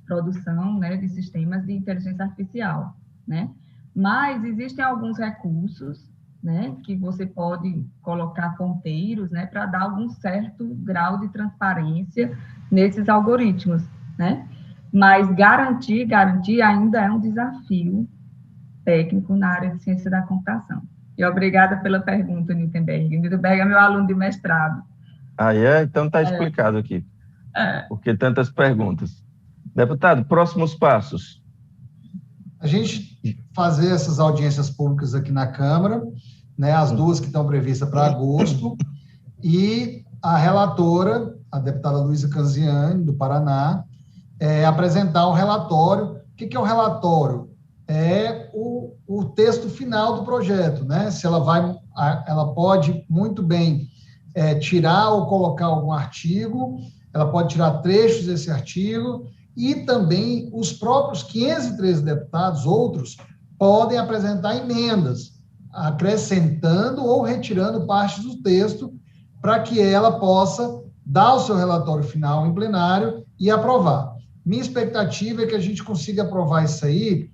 produção, né, de sistemas de inteligência artificial, né? Mas existem alguns recursos, né, que você pode colocar ponteiros, né, para dar algum certo grau de transparência nesses algoritmos, né? Mas garantir ainda é um desafio técnico na área de ciência da computação. E obrigada pela pergunta, Nittenberg. Nittenberg é meu aluno de mestrado. Então está explicado aqui. Por que tantas perguntas? Deputado, próximos passos. A gente fazer essas audiências públicas aqui na Câmara, né, as duas que estão previstas para agosto, e a relatora, a deputada Luísa Canziani, do Paraná, apresentar um relatório. O que é o relatório? É o texto final do projeto, né? Se ela pode muito bem tirar ou colocar algum artigo, ela pode tirar trechos desse artigo, e também os próprios 513 deputados, outros, podem apresentar emendas, acrescentando ou retirando partes do texto, para que ela possa dar o seu relatório final em plenário e aprovar. Minha expectativa é que a gente consiga aprovar isso aí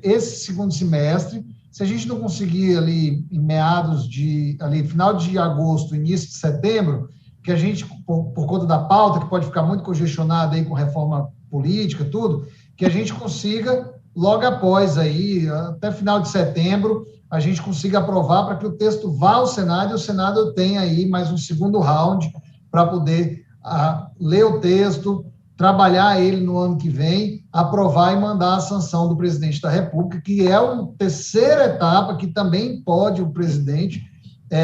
esse segundo semestre. Se a gente não conseguir ali em final de agosto, início de setembro, que a gente, por conta da pauta, que pode ficar muito congestionada aí com reforma política, tudo, que a gente consiga, logo após aí, até final de setembro, a gente consiga aprovar para que o texto vá ao Senado e o Senado tenha aí mais um segundo round para poder ler o texto, trabalhar ele no ano que vem, aprovar e mandar a sanção do presidente da República, que é uma terceira etapa que também pode o presidente,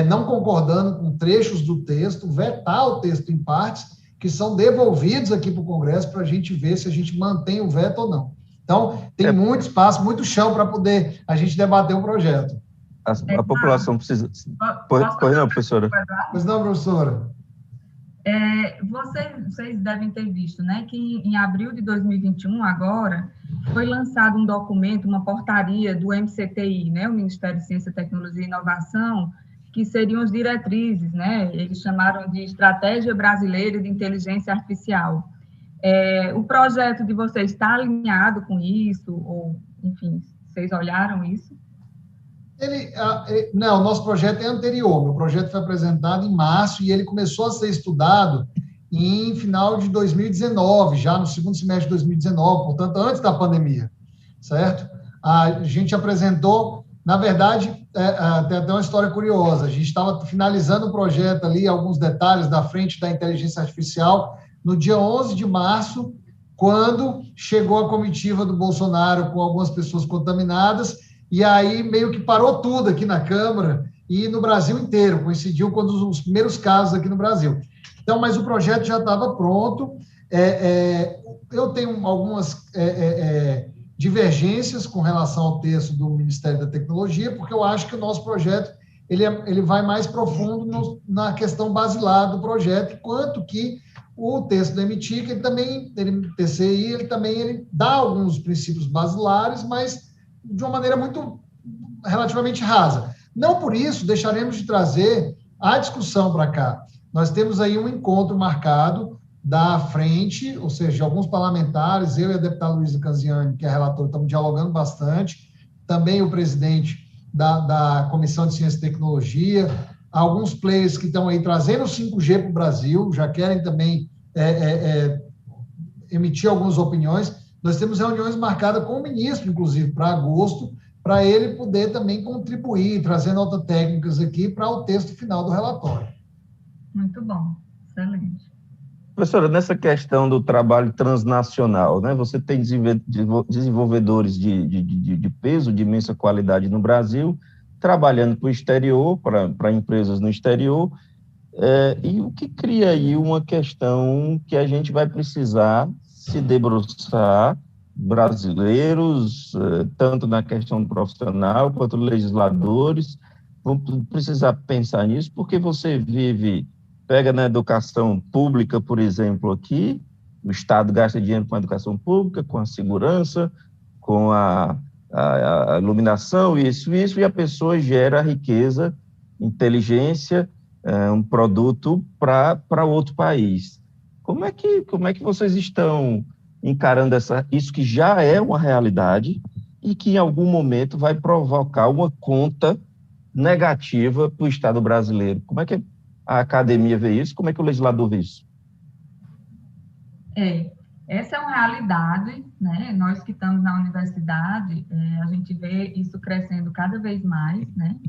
não concordando com trechos do texto, vetar o texto em partes, que são devolvidos aqui para o Congresso para a gente ver se a gente mantém o veto ou não. Então, tem muito espaço, muito chão para poder a gente debater o projeto. A população precisa... Pois não, professora. Pois não, professora. Vocês devem ter visto, né, que em abril de 2021, agora, foi lançado um documento, uma portaria do MCTI, né, o Ministério de Ciência, Tecnologia e Inovação, que seriam as diretrizes, né, eles chamaram de Estratégia Brasileira de Inteligência Artificial. O projeto de vocês está alinhado com isso? Ou, enfim, vocês olharam isso? Não, o nosso projeto é anterior. Meu projeto foi apresentado em março e ele começou a ser estudado em final de 2019, já no segundo semestre de 2019, portanto, antes da pandemia, certo? A gente apresentou, na verdade, tem até uma história curiosa, a gente estava finalizando o projeto ali, alguns detalhes da frente da inteligência artificial, no dia 11 de março, quando chegou a comitiva do Bolsonaro com algumas pessoas contaminadas, e aí meio que parou tudo aqui na Câmara e no Brasil inteiro, coincidiu com os primeiros casos aqui no Brasil. Então, mas o projeto já estava pronto. Eu tenho algumas divergências com relação ao texto do Ministério da Tecnologia, porque eu acho que o nosso projeto ele vai mais profundo na questão basilar do projeto, enquanto que o texto do MTIC, ele também dá alguns princípios basilares, mas de uma maneira muito relativamente rasa. Não por isso deixaremos de trazer a discussão para cá. Nós temos aí um encontro marcado da frente, ou seja, alguns parlamentares, eu e a deputada Luísa Canziani, que é relatora, estamos dialogando bastante, também o presidente da Comissão de Ciência e Tecnologia, alguns players que estão aí trazendo o 5G para o Brasil, já querem também emitir algumas opiniões. Nós temos reuniões marcadas com o ministro, inclusive, para agosto, para ele poder também contribuir, trazer notas técnicas aqui para o texto final do relatório. Muito bom, excelente. Professora, nessa questão do trabalho transnacional, né, você tem desenvolvedores de peso, de imensa qualidade no Brasil, trabalhando para o exterior, para empresas no exterior, e o que cria aí uma questão que a gente vai precisar se debruçar, brasileiros, tanto na questão profissional quanto legisladores, vão precisar pensar nisso, porque você pega na educação pública, por exemplo, aqui, o Estado gasta dinheiro com a educação pública, com a segurança, com a iluminação, isso, e a pessoa gera riqueza, inteligência, um produto para outro país. Como é que vocês estão encarando isso que já é uma realidade e que em algum momento vai provocar uma conta negativa para o Estado brasileiro? Como é que a academia vê isso? Como é que o legislador vê isso? Essa é uma realidade, né? Nós que estamos na universidade, a gente vê isso crescendo cada vez mais, né?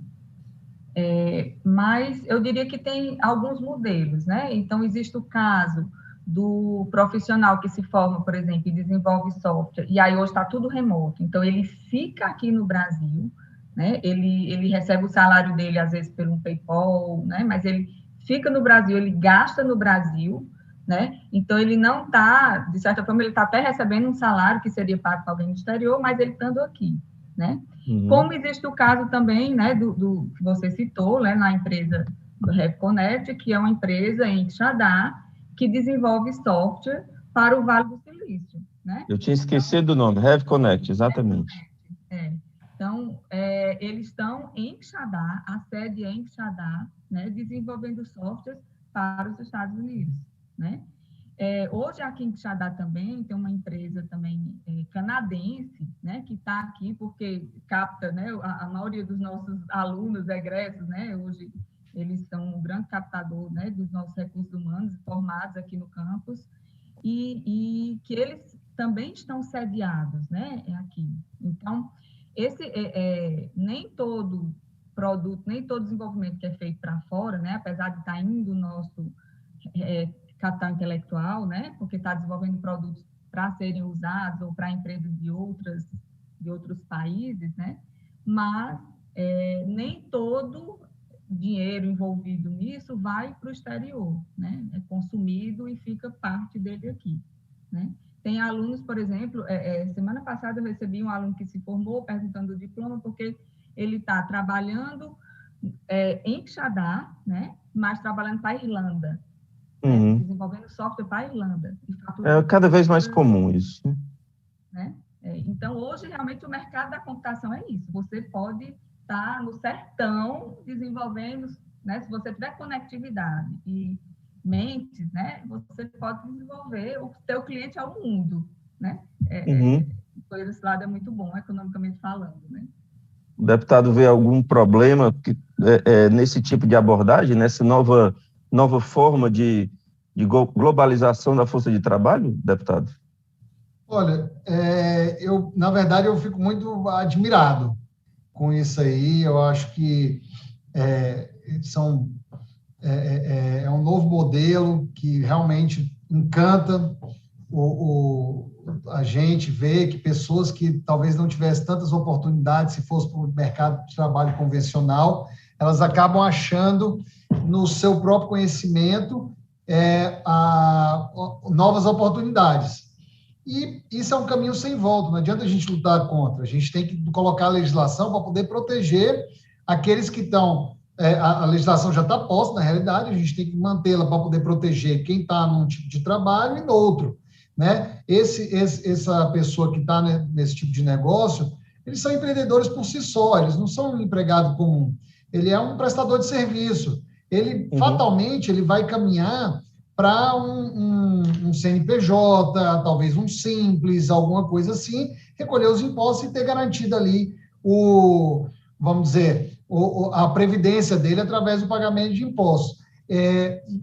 Mas eu diria que tem alguns modelos, né? Então, existe o caso do profissional que se forma, por exemplo, e desenvolve software, e aí hoje está tudo remoto, então ele fica aqui no Brasil, né? Ele recebe o salário dele, às vezes, por um PayPal, né? Mas ele fica no Brasil, ele gasta no Brasil, né? Então, ele não está, de certa forma, ele está até recebendo um salário que seria pago para alguém no exterior, mas ele estando aqui, né? Uhum. Como existe o caso também, né, do que você citou, né, na empresa do RevConnect, que é uma empresa em Quixadá, que desenvolve software para o Vale do Silício, né? Eu tinha esquecido o nome, RevConnect, exatamente. Então, eles estão em Quixadá, a sede é em Quixadá, né, desenvolvendo softwares para os Estados Unidos, né? Hoje, aqui em Quixadá também, tem uma empresa também canadense, né, que está aqui porque capta, né, a maioria dos nossos alunos egressos, né, hoje eles são um grande captador, né, dos nossos recursos humanos formados aqui no campus, e que eles também estão sediados, né, aqui. Então, nem todo produto, nem todo desenvolvimento que é feito para fora, né, apesar de estar indo o nosso capital intelectual, né, porque está desenvolvendo produtos para serem usados ou para empresas de outros países, né, mas nem todo dinheiro envolvido nisso vai para o exterior, né, é consumido e fica parte dele aqui, né. Tem alunos, por exemplo, semana passada eu recebi um aluno que se formou perguntando o diploma porque ele está trabalhando em Quixadá, né, mas trabalhando para a Irlanda, uhum. Desenvolvendo software para a Irlanda. É cada vez mais comum isso. Né? Então, hoje, realmente, o mercado da computação é isso. Você pode estar no sertão desenvolvendo, né? Se você tiver conectividade e mentes, né, você pode desenvolver, o teu cliente é o mundo, né? Por esse lado é muito bom, economicamente falando, né? O deputado vê algum problema nesse tipo de abordagem, nessa nova forma de globalização da força de trabalho, deputado? Olha, na verdade, eu fico muito admirado com isso aí. Eu acho que é um novo modelo que realmente encanta a gente ver que pessoas que talvez não tivessem tantas oportunidades se fosse para o mercado de trabalho convencional, elas acabam achando no seu próprio conhecimento novas oportunidades. E isso é um caminho sem volta, não adianta a gente lutar contra, a gente tem que colocar a legislação para poder proteger aqueles que estão... a legislação já está posta, na realidade, a gente tem que mantê-la para poder proteger quem está num tipo de trabalho e no outro, né? Essa pessoa que está nesse tipo de negócio, eles são empreendedores por si só, eles não são um empregado comum, ele é um prestador de serviço, ele fatalmente ele vai caminhar para um CNPJ, talvez um Simples, alguma coisa assim, recolher os impostos e ter garantido ali vamos dizer, a previdência dele através do pagamento de impostos.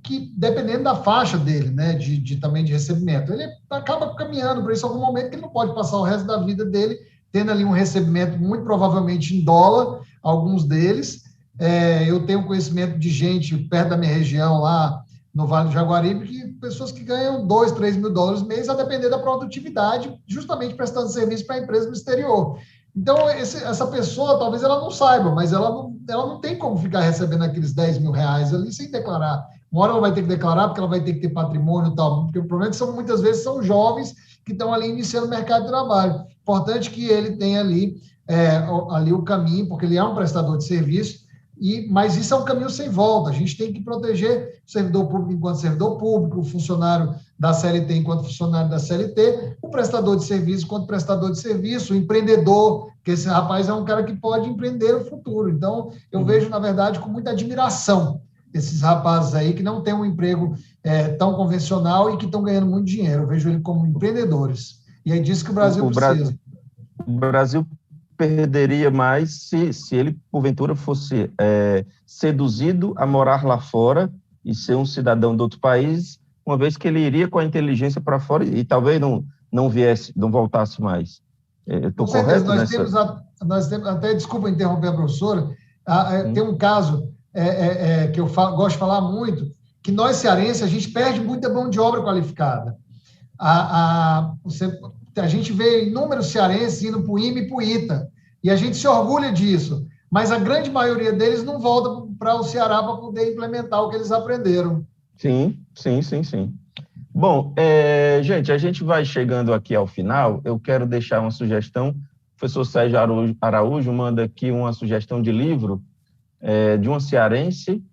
Que dependendo da faixa dele, né, também de recebimento, ele acaba caminhando para isso em algum momento que ele não pode passar o resto da vida dele tendo ali um recebimento muito provavelmente em dólar, alguns deles. Eu tenho conhecimento de gente perto da minha região lá no Vale do Jaguaribe, pessoas que ganham 2, 3 mil dólares mês, a depender da produtividade, justamente prestando serviço para a empresa no exterior. Então, essa pessoa, talvez ela não saiba, mas ela não tem como ficar recebendo aqueles 10 mil reais ali sem declarar. Uma hora ela vai ter que declarar, porque ela vai ter que ter patrimônio e tal, porque o problema é que muitas vezes são jovens que estão ali iniciando o mercado de trabalho. Importante que ele tenha ali o caminho, porque ele é um prestador de serviço, mas isso é um caminho sem volta. A gente tem que proteger o servidor público enquanto servidor público, o funcionário da CLT enquanto funcionário da CLT, o prestador de serviço enquanto prestador de serviço, o empreendedor, que esse rapaz é um cara que pode empreender no futuro. Então, eu vejo, na verdade, com muita admiração esses rapazes aí que não têm um emprego tão convencional e que estão ganhando muito dinheiro. Eu vejo ele como empreendedores. E é disso que o Brasil precisa. O Brasil perderia mais se ele, porventura, fosse seduzido a morar lá fora e ser um cidadão de outro país, uma vez que ele iria com a inteligência para fora e talvez não voltasse mais. Estou correto nessa? Nós temos, até, desculpa interromper a professora, tem um caso que eu gosto de falar muito, que nós cearenses, a gente perde muita mão de obra qualificada. A gente vê inúmeros cearenses indo para o IME e para o ITA, e a gente se orgulha disso, mas a grande maioria deles não volta para o Ceará para poder implementar o que eles aprenderam. Sim. Bom, gente, a gente vai chegando aqui ao final. Eu quero deixar uma sugestão. O professor Sérgio Araújo manda aqui uma sugestão de livro de uma cearense,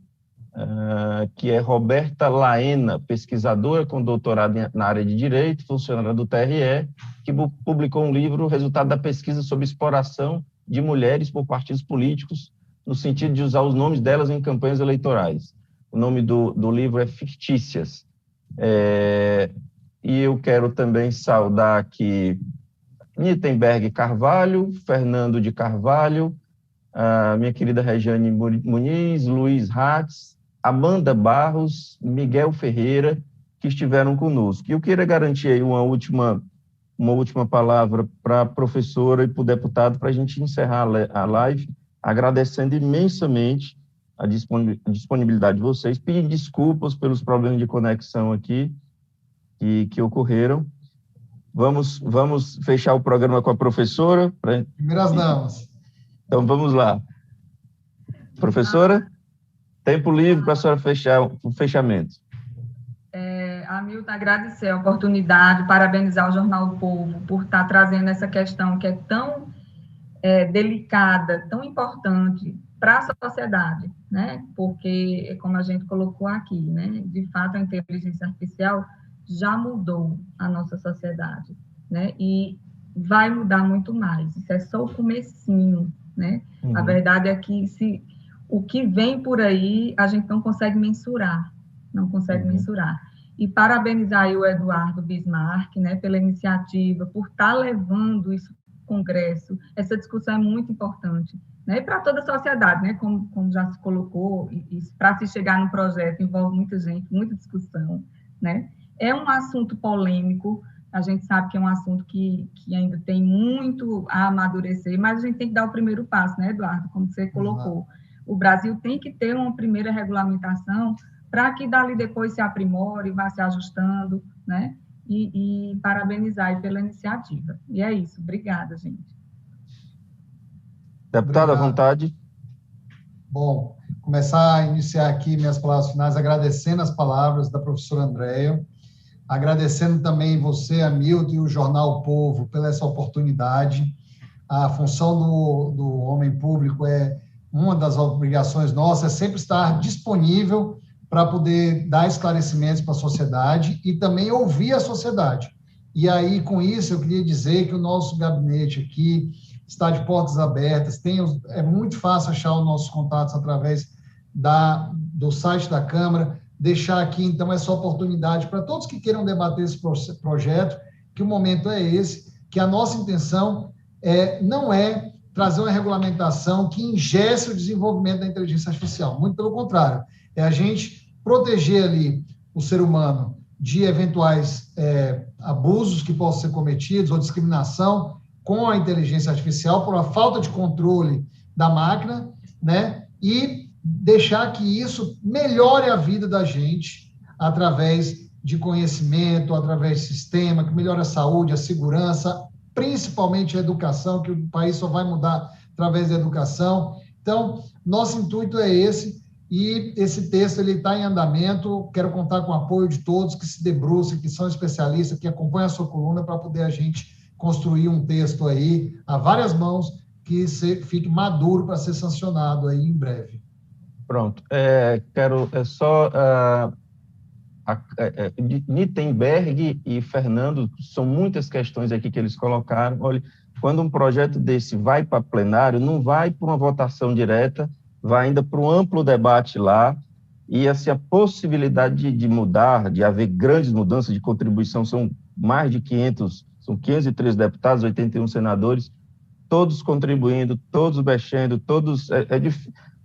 que é Roberta Laena, pesquisadora com doutorado na área de Direito, funcionária do TRE, que publicou um livro, resultado da pesquisa sobre exploração de mulheres por partidos políticos, no sentido de usar os nomes delas em campanhas eleitorais. O nome do livro é Fictícias. E eu quero também saudar aqui Nittenberg Carvalho, Fernando de Carvalho, a minha querida Regiane Muniz, Luiz Ratz, Amanda Barros, Miguel Ferreira, que estiveram conosco. E eu queria garantir aí uma última palavra para a professora e para o deputado, para a gente encerrar a live, agradecendo imensamente a disponibilidade de vocês, pedindo desculpas pelos problemas de conexão aqui que ocorreram. Vamos fechar o programa com a professora. Primeiras damas. Então, vamos lá. Professora, tempo livre para a senhora fechar o fechamento. Hamilton, agradecer a oportunidade, parabenizar o Jornal do Povo por estar trazendo essa questão que é tão delicada, tão importante para a sociedade, né? Porque, como a gente colocou aqui, né? De fato, a inteligência artificial já mudou a nossa sociedade, né? E vai mudar muito mais. Isso é só o comecinho, né? A verdade é que o que vem por aí, a gente não consegue mensurar, não consegue mensurar. E parabenizar aí o Eduardo Bismarck, né, pela iniciativa, por estar levando isso para o Congresso. Essa discussão é muito importante, né, para toda a sociedade, né, como já se colocou, e para se chegar no projeto envolve muita gente, muita discussão, né. É um assunto polêmico, a gente sabe que é um assunto que ainda tem muito a amadurecer, mas a gente tem que dar o primeiro passo, né, Eduardo, como você colocou. O Brasil tem que ter uma primeira regulamentação para que dali depois se aprimore, vá se ajustando, né? E parabenizar aí pela iniciativa. E é isso. Obrigada, gente. Deputada, à vontade. Bom, começar a iniciar aqui minhas palavras finais agradecendo as palavras da professora Andréia, agradecendo também você, Hamilton, e o Jornal O Povo pela essa oportunidade. A função do homem público uma das obrigações nossas, é sempre estar disponível para poder dar esclarecimentos para a sociedade e também ouvir a sociedade. E aí, com isso, eu queria dizer que o nosso gabinete aqui está de portas abertas, é muito fácil achar os nossos contatos através do site da Câmara, deixar aqui, então, essa oportunidade para todos que queiram debater esse projeto, que o momento é esse, que a nossa intenção não é trazer uma regulamentação que ingesse o desenvolvimento da inteligência artificial, muito pelo contrário, é a gente proteger ali o ser humano de eventuais abusos que possam ser cometidos ou discriminação com a inteligência artificial por uma falta de controle da máquina, né? E deixar que isso melhore a vida da gente através de conhecimento, através de sistema, que melhore a saúde, a segurança, principalmente a educação, que o país só vai mudar através da educação. Então, nosso intuito é esse, e esse texto está em andamento. Quero contar com o apoio de todos que se debrucem, que são especialistas, que acompanham a sua coluna, para poder a gente construir um texto aí, a várias mãos, que fique maduro para ser sancionado aí em breve. Pronto. Nittenberg e Fernando, são muitas questões aqui que eles colocaram. Olha, quando um projeto desse vai para plenário, não vai para uma votação direta, vai ainda para um amplo debate lá, e assim, a possibilidade de mudar, de haver grandes mudanças de contribuição, são mais de 500, são 503 deputados, 81 senadores, todos contribuindo, todos mexendo, todos...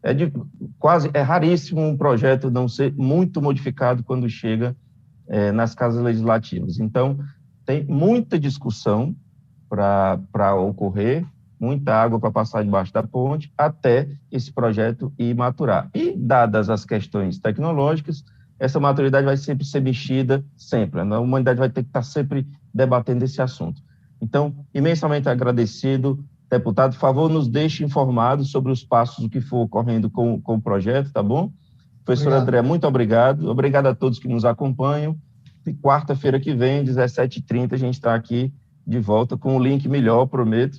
É raríssimo um projeto não ser muito modificado quando chega nas casas legislativas. Então, tem muita discussão para ocorrer, muita água para passar debaixo da ponte, até esse projeto ir maturar. E, dadas as questões tecnológicas, essa maturidade vai sempre ser mexida, sempre. A humanidade vai ter que estar sempre debatendo esse assunto. Então, imensamente agradecido. Deputado, por favor, nos deixe informados sobre os passos, o que for ocorrendo com o projeto, tá bom? Professor André, muito obrigado. Obrigado a todos que nos acompanham. E quarta-feira que vem, 17h30, a gente está aqui de volta com um link melhor, prometo,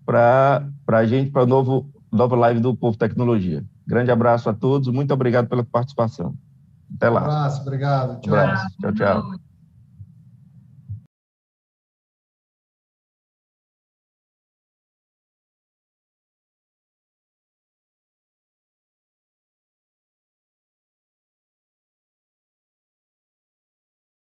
para a gente, para a nova live do Povo Tecnologia. Grande abraço a todos, muito obrigado pela participação. Até lá. Um abraço, obrigado. Tchau. Abraço. Tchau, tchau.